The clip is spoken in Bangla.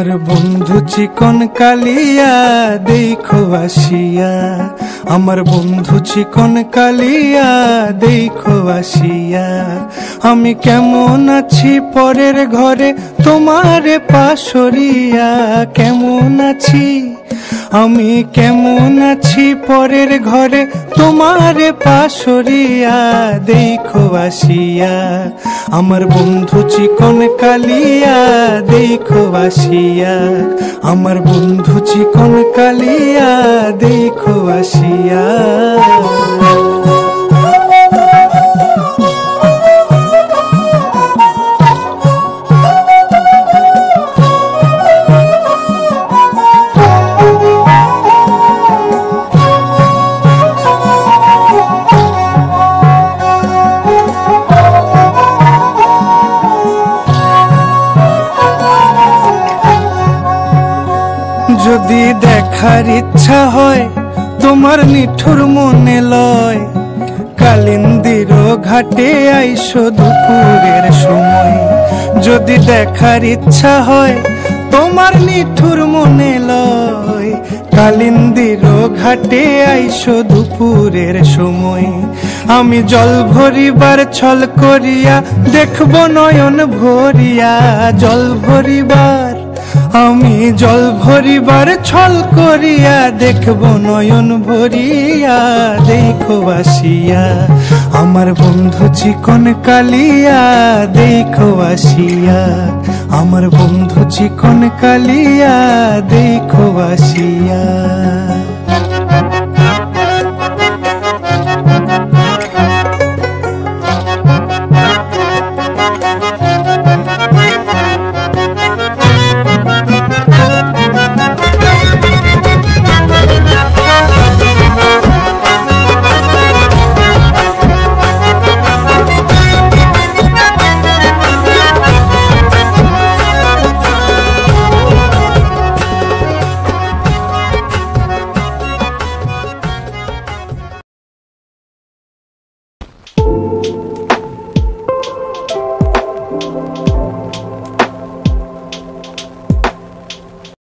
আমার বন্ধু চিকন কালিয়া দেখো আসিয়া, আমার বন্ধু চিকন কালিয়া দেখো আসিয়া। আমি কেমন আছি পরের ঘরে তোমারে পাশরিয়া, কেমন আছি আমি কেমন আছি পরের ঘরে তোমারে পাশরিয়া দেখো আসিয়া। আমার বন্ধু চিকন কালিয়া দেখো আসিয়া, আমার বন্ধু চিকন কালিয়া দেখো আসিয়া। যদি দেখার ইচ্ছা হয় তোমার নিঠুর মনে লয়, কালিন্দির ঘাটে আইসো দুপুরের সময়। যদি দেখার ইচ্ছা হয় তোমার নিঠুর মনে লয়, কালিন্দির ঘাটে আইসো দুপুরের সময়। আমি জল ভরিবার ছল করিয়া দেখবো নয়ন ভরিয়া, জল ভরিবার আমি জল ভরিবার ছল করিয়া দেখবো নয়ন ভরিয়া দেখো আসিয়া। আমার বন্ধু চিকন কালিয়া দেখো আসিয়া, আমার বন্ধু চিকন কালিয়া দেখো আসিয়া।